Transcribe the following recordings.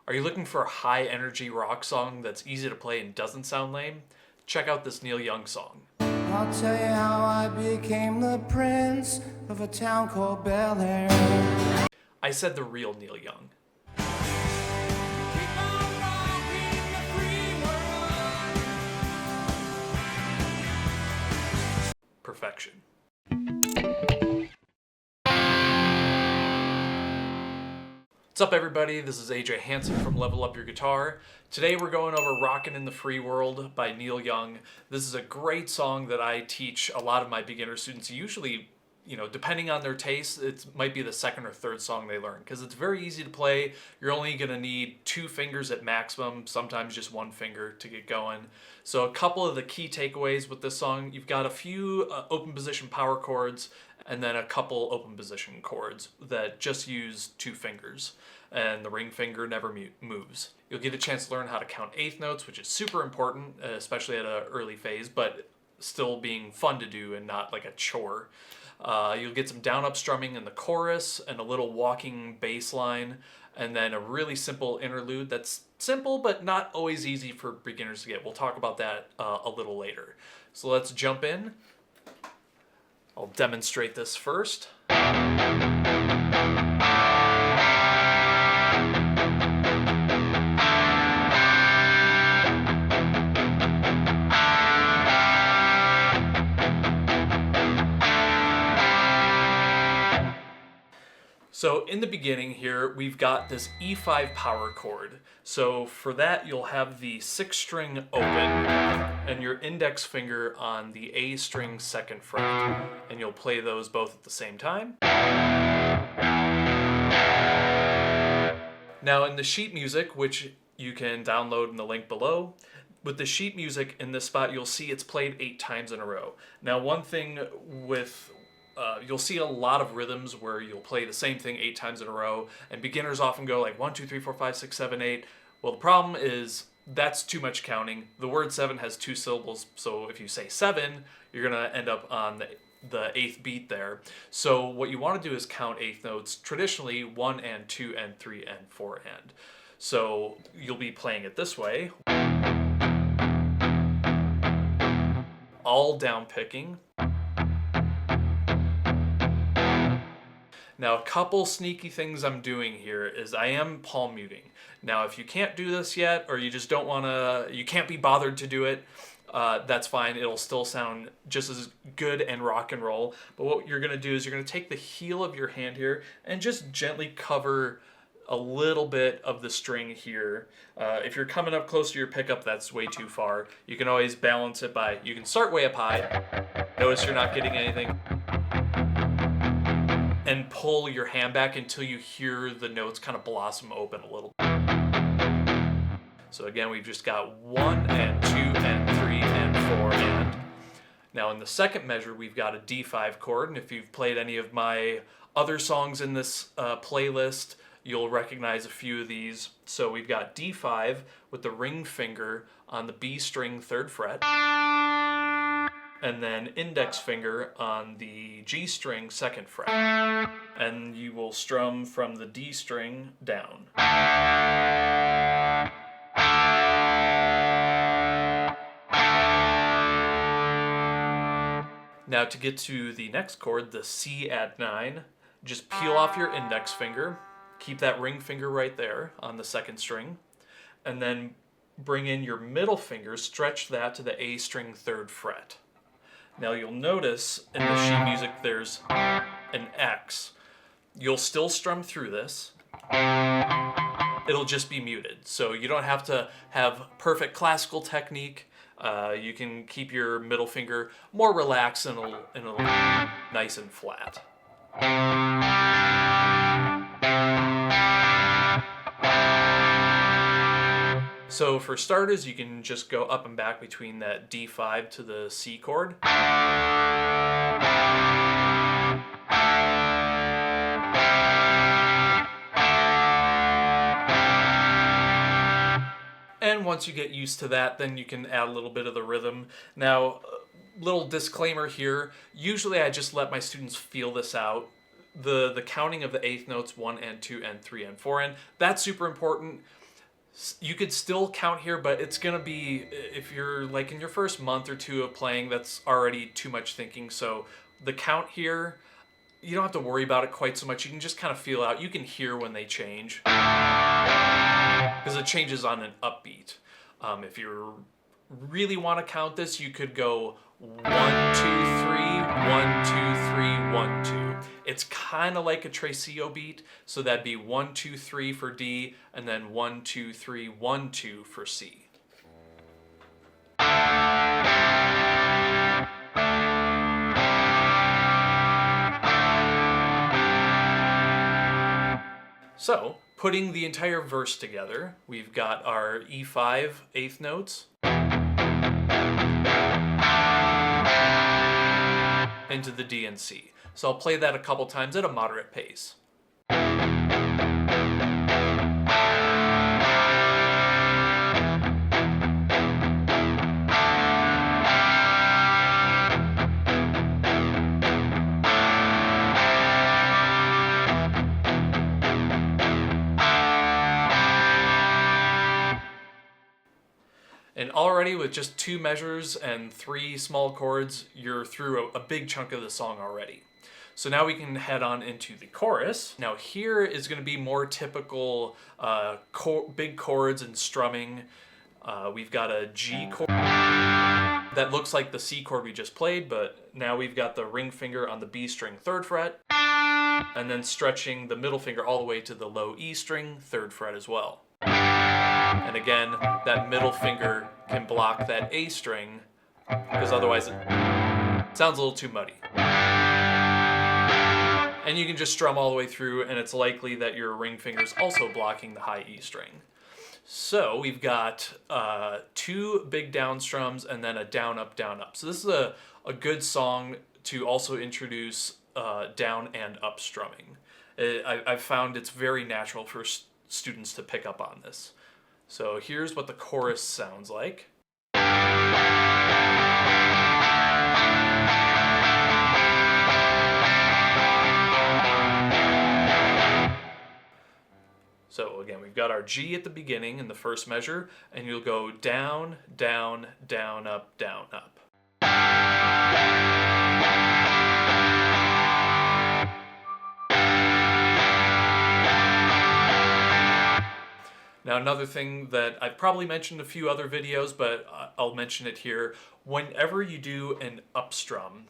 Are you looking for a high energy rock song that's easy to play and doesn't sound lame? Check out this Neil Young song. I'll tell you how I became the prince of a town called Bel Air. I said the real Neil Young. Keep on rocking the free world. Perfection. What's up, everybody? This is AJ Hansen from Level Up Your Guitar. Today we're going over Rockin' in the Free World by Neil Young. This is a great song that I teach a lot of my beginner students. Usually, depending on their taste, it might be the second or third song they learn because it's very easy to play. You're only going to need 2 fingers at maximum, sometimes just 1 finger to get going. So a couple of the key takeaways with this song, you've got a few open position power chords and then a couple open position chords that just use 2 fingers, and the ring finger never moves. You'll get a chance to learn how to count eighth notes, which is super important, especially at an early phase, but still being fun to do and not like a chore. You'll get some down-up strumming in the chorus and a little walking bass line, and then a really simple interlude that's simple but not always easy for beginners to get. We'll talk about that a little later. So let's jump in. I'll demonstrate this first. So in the beginning here, we've got this E5 power chord. So for that, you'll have the 6th string open and your index finger on the A string 2nd fret. And you'll play those both at the same time. Now in the sheet music, which you can download in the link below, with the sheet music in this spot, you'll see it's played 8 times in a row. Now one thing with you'll see a lot of rhythms where you'll play the same thing 8 times in a row, and beginners often go like 1, 2, 3, 4, 5, 6, 7, 8. Well, the problem is that's too much counting. The word 7 has 2 syllables, so if you say 7, you're gonna end up on the 8th beat there. So what you want to do is count eighth notes, traditionally 1 and 2 and 3 and 4 and. So you'll be playing it this way. All down picking. Now, a couple sneaky things I'm doing here is I am palm muting. Now, if you can't do this yet, or you just don't want to, you can't be bothered to do it, that's fine. It'll still sound just as good and rock and roll. But what you're going to do is you're going to take the heel of your hand here and just gently cover a little bit of the string here. If you're coming up close to your pickup, that's way too far. You can always balance it by, you can start way up high. Notice you're not getting anything. And pull your hand back until you hear the notes kind of blossom open a little. So again, we've just got 1 and 2 and 3 and 4 and. Now in the second measure, we've got a D5 chord, and if you've played any of my other songs in this playlist, you'll recognize a few of these. So we've got D5 with the ring finger on the B string 3rd fret. And then index finger on the G string 2nd fret. And you will strum from the D string down. Now to get to the next chord, the C add 9, just peel off your index finger, keep that ring finger right there on the 2nd string, and then bring in your middle finger, stretch that to the A string 3rd fret. Now you'll notice in the sheet music there's an X. You'll still strum through this. It'll just be muted. So you don't have to have perfect classical technique. You can keep your middle finger more relaxed and it'll be nice and flat. So for starters, you can just go up and back between that D5 to the C chord. And once you get used to that, then you can add a little bit of the rhythm. Now, little disclaimer here, usually I just let my students feel this out. The counting of the eighth notes, 1 and 2 and 3 and 4 and, that's super important. You could still count here, but it's gonna be, if you're like in your first month or two of playing, that's already too much thinking. So the count here, you don't have to worry about it quite so much. You can just kind of feel out. You can hear when they change because it changes on an upbeat. If you really want to count this, you could go 1, 2, 3, 1, 2, 3, 1, 2. It's kind of like a Tresillo beat, so that'd be 1, 2, 3 for D, and then 1, 2, 3, 1, 2 for C. So, putting the entire verse together, we've got our E5 eighth notes into the D and C. So I'll play that a couple times at a moderate pace. And already with just 2 measures and 3 small chords, you're through a big chunk of the song already. So now we can head on into the chorus. Now here is going to be more typical big chords and strumming. We've got a G chord that looks like the C chord we just played, but now we've got the ring finger on the B string 3rd fret, and then stretching the middle finger all the way to the low E string 3rd fret as well. And again, that middle finger can block that A string because otherwise it sounds a little too muddy. And you can just strum all the way through, and it's likely that your ring finger is also blocking the high E string. So we've got 2 big down strums and then a down, up, down, up. So this is a good song to also introduce down and up strumming. I've found it's very natural for students to pick up on this. So here's what the chorus sounds like. So again, we've got our G at the beginning in the first measure, and you'll go down, down, down, up, down, up. Now another thing that I've probably mentioned in a few other videos, but I'll mention it here. Whenever you do an up strum,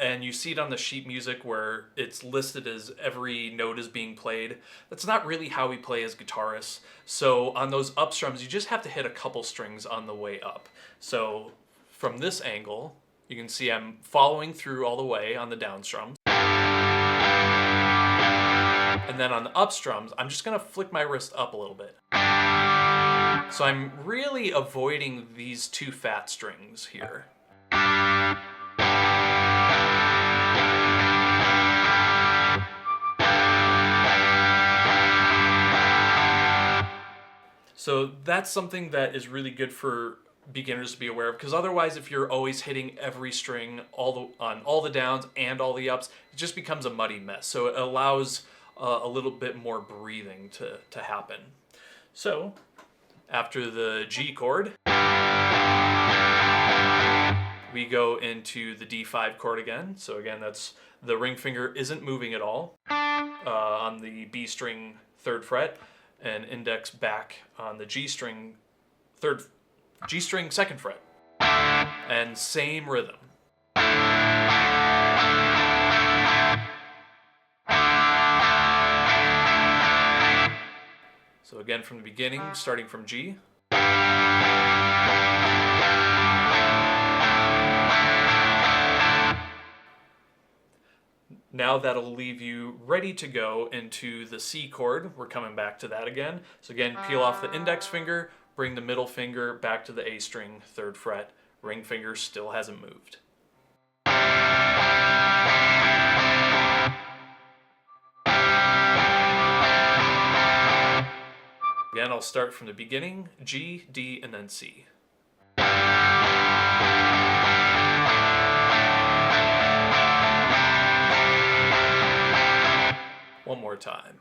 and you see it on the sheet music where it's listed as every note is being played, that's not really how we play as guitarists. So on those up strums, you just have to hit a couple strings on the way up. So from this angle, you can see I'm following through all the way on the down strums. And then on the up strums, I'm just gonna flick my wrist up a little bit. So I'm really avoiding these 2 fat strings here. So that's something that is really good for beginners to be aware of, because otherwise if you're always hitting every string on all the downs and all the ups, it just becomes a muddy mess. So it allows a little bit more breathing to happen. So after the G chord, we go into the D5 chord again. So again, that's the ring finger isn't moving at all on the B string 3rd fret, and index back on the G string 2nd fret, and same rhythm. So again from the beginning, starting from G. Now that'll leave you ready to go into the C chord. We're coming back to that again. So again, peel off the index finger, bring the middle finger back to the A string 3rd fret. Ring finger still hasn't moved. Again, I'll start from the beginning, G, D, and then C. One more time.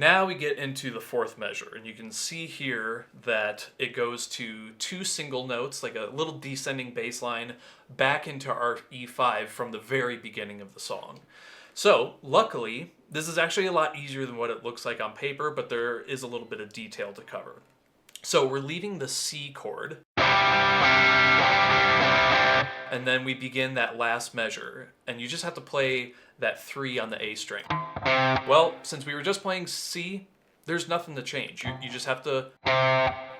Now we get into the fourth measure, and you can see here that it goes to 2 single notes, like a little descending bass line, back into our E5 from the very beginning of the song. So, luckily, this is actually a lot easier than what it looks like on paper, but there is a little bit of detail to cover. So we're leaving the C chord, and then we begin that last measure, and you just have to play that 3 on the A string. Well, since we were just playing C, there's nothing to change. You just have to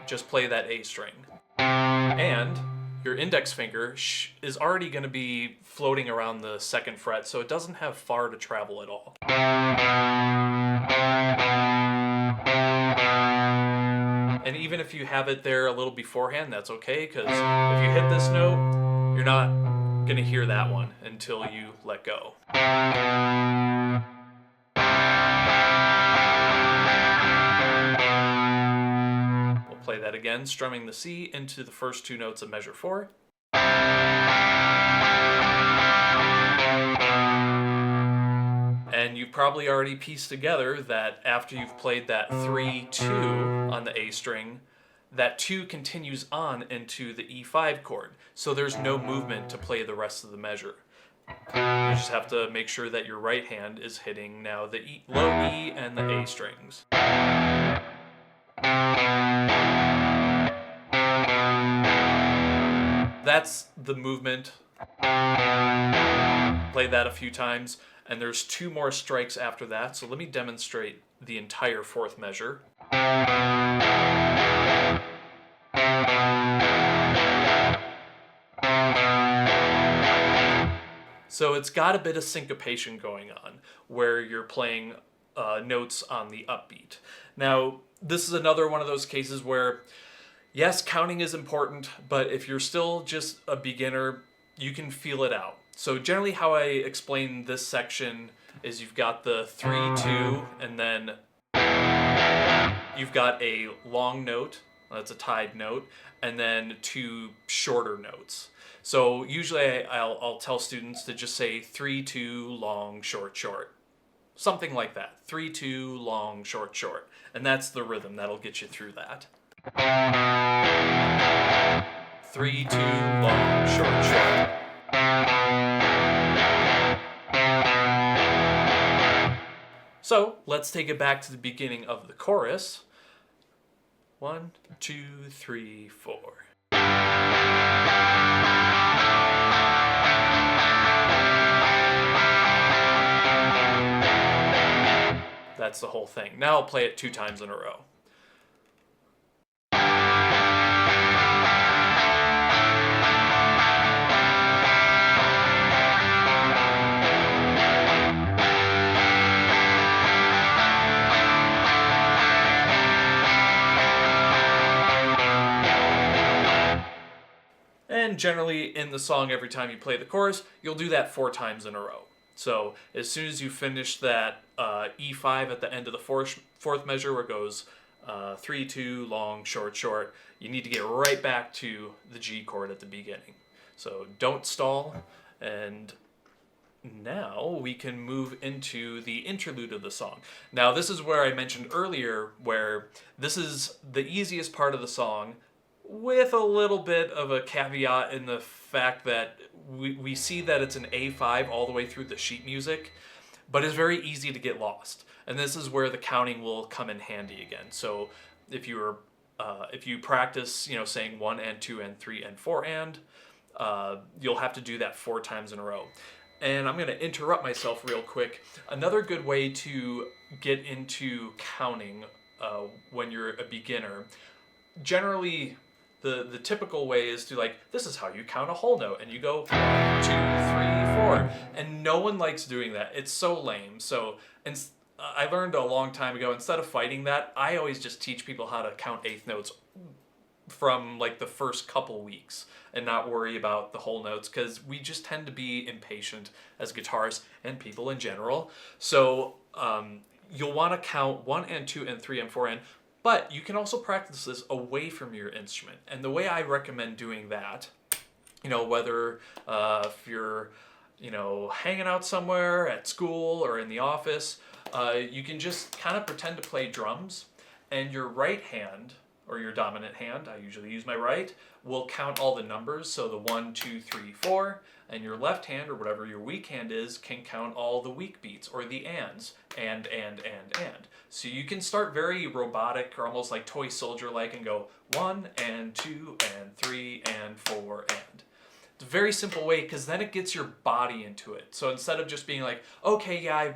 just play that A string. And your index finger is already going to be floating around the 2nd fret, so it doesn't have far to travel at all. And even if you have it there a little beforehand, that's okay, because if you hit this note, you're not going to hear that one until you let go. We'll play that again, strumming the C into the first 2 notes of measure 4. And you've probably already pieced together that after you've played that 3-2 on the A string, that 2 continues on into the E5 chord. So there's no movement to play the rest of the measure. You just have to make sure that your right hand is hitting now the low E and the A strings. That's the movement. Play that a few times, and there's 2 more strikes after that. So let me demonstrate the entire 4th measure. So it's got a bit of syncopation going on, where you're playing notes on the upbeat. Now, this is another one of those cases where, yes, counting is important, but if you're still just a beginner, you can feel it out. So generally how I explain this section is you've got the 3-2, and then you've got a long note, that's a tied note, and then 2 shorter notes. So usually I'll tell students to just say 3-2, long, short, short. Something like that. 3-2, long, short, short. And that's the rhythm that'll get you through that. 3-2, long, short, short. So let's take it back to the beginning of the chorus. 1, 2, 3, 4. That's the whole thing. Now I'll play it 2 times in a row. And generally in the song, every time you play the chorus, you'll do that 4 times in a row. So as soon as you finish that E5 at the end of the fourth measure, where it goes 3-2, long, short, short, you need to get right back to the G chord at the beginning. So don't stall. And now we can move into the interlude of the song. Now this is where I mentioned earlier, where this is the easiest part of the song, with a little bit of a caveat in the fact that we see that it's an A5 all the way through the sheet music, but it's very easy to get lost. And this is where the counting will come in handy again. So if you practice, saying 1 and 2 and 3 and 4 and, you'll have to do that 4 times in a row. And I'm going to interrupt myself real quick. Another good way to get into counting when you're a beginner, generally the typical way is to this is how you count a whole note, and you go 1, 2, 3, 4, and no one likes doing that. It's so lame. So I learned a long time ago, instead of fighting that, I always just teach people how to count eighth notes from the first couple weeks and not worry about the whole notes, because we just tend to be impatient as guitarists and people in general. So you'll want to count 1 and 2 and 3 and 4 and, but you can also practice this away from your instrument. And the way I recommend doing that, whether if you're hanging out somewhere at school or in the office, you can just kind of pretend to play drums, and your right hand, or your dominant hand, I usually use my right, will count all the numbers, so the 1, 2, 3, 4, and your left hand, or whatever your weak hand is, can count all the weak beats, or the ands, and. So you can start very robotic, or almost like toy soldier-like, and go 1, and 2, and 3, and 4, and. It's a very simple way, because then it gets your body into it. So instead of just being like, okay, yeah,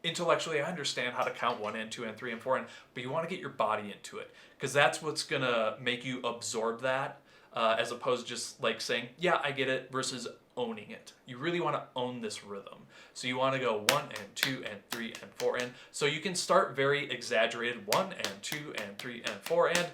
intellectually I understand how to count 1 and 2 and 3 and 4, but you want to get your body into it, because that's what's going to make you absorb that, as opposed to just like saying, yeah, I get it, versus owning it. You really want to own this rhythm. So you want to go 1 and 2 and 3 and 4 and. So you can start very exaggerated 1 and 2 and 3 and 4 and,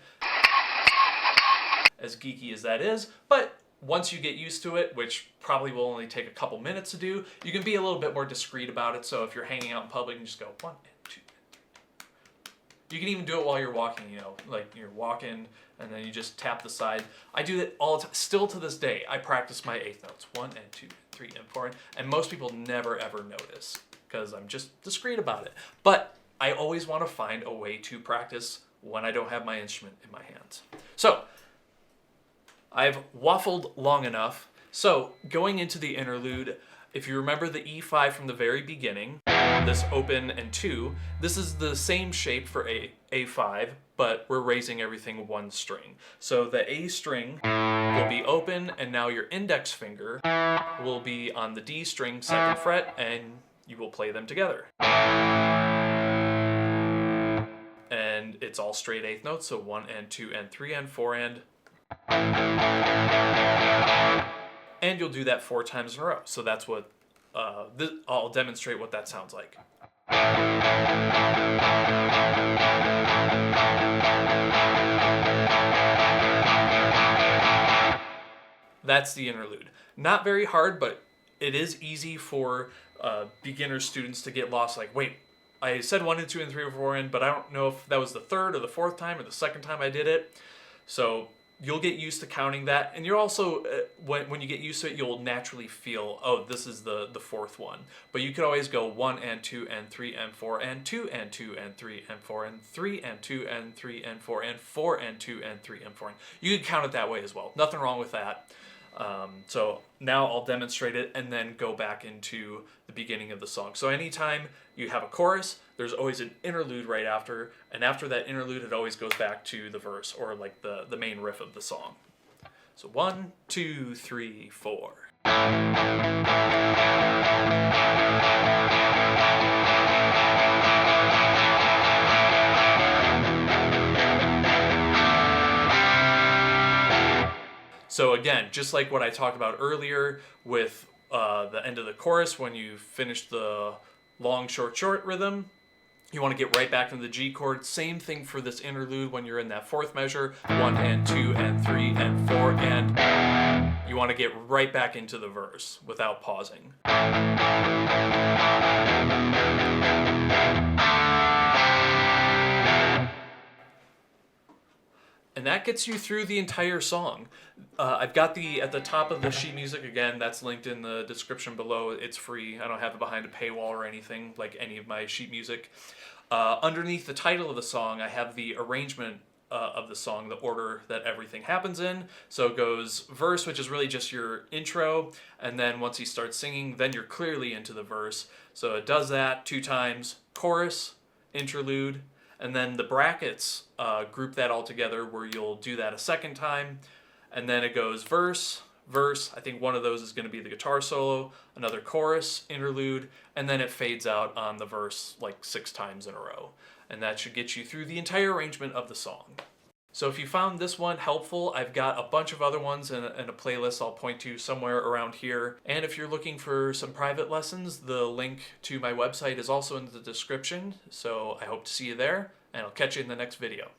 as geeky as that is, but once you get used to it, which probably will only take a couple minutes to do, you can be a little bit more discreet about it. So if you're hanging out in public, and just go 1 and 2. You can even do it while you're walking, like you're walking and then you just tap the side. I do that all the time. Still to this day, I practice my eighth notes, 1 and 2 and 3 and 4, and most people never ever notice because I'm just discreet about it. But I always want to find a way to practice when I don't have my instrument in my hands. So I've waffled long enough. So going into the interlude, if you remember the E5 from the very beginning, this open and 2, this is the same shape for A5, but we're raising everything one string. So the A string will be open, and now your index finger will be on the D string, 2nd fret, and you will play them together. And it's all straight eighth notes, so 1 and 2 and 3 and 4 and. And you'll do that 4 times in a row. So that's what, I'll demonstrate what that sounds like. That's the interlude. Not very hard, but it is easy for beginner students to get lost. Like, wait, I said 1 and 2 and 3 and 4 in, but I don't know if that was the 3rd or the 4th time or the 2nd time I did it. So you'll get used to counting that, and you're also, when you get used to it, you'll naturally feel, oh, this is the 4th one. But you could always go 1 and 2 and 3 and 4 and 2 and 2 and 3 and 4 and 3 and 2 and 3 and 4 and 4 and 2 and 3 and 4. And you could count it that way as well. Nothing wrong with that. So now I'll demonstrate it and then go back into the beginning of the song. So anytime you have a chorus, there's always an interlude right after, and after that interlude it always goes back to the verse, or like the main riff of the song. So 1, 2, 3, 4. So again, just like what I talked about earlier with the end of the chorus, when you finish the long, short, short rhythm, you want to get right back into the G chord. Same thing for this interlude when you're in that 4th measure, 1 and 2 and 3 and 4, and you want to get right back into the verse without pausing. And that gets you through the entire song. I've got at the top of the sheet music, again, that's linked in the description below. It's free. I don't have it behind a paywall or anything like any of my sheet music. Underneath the title of the song, I have the arrangement of the song, the order that everything happens in. So it goes verse, which is really just your intro, and then once he starts singing, then you're clearly into the verse. So it does that 2 times, chorus, interlude, and then the brackets group that all together where you'll do that a 2nd time, and then it goes verse, verse. I think one of those is going to be the guitar solo, another chorus, interlude, and then it fades out on the verse like 6 times in a row. And that should get you through the entire arrangement of the song. So if you found this one helpful, I've got a bunch of other ones in a playlist I'll point to somewhere around here. And if you're looking for some private lessons, the link to my website is also in the description. So I hope to see you there, and I'll catch you in the next video.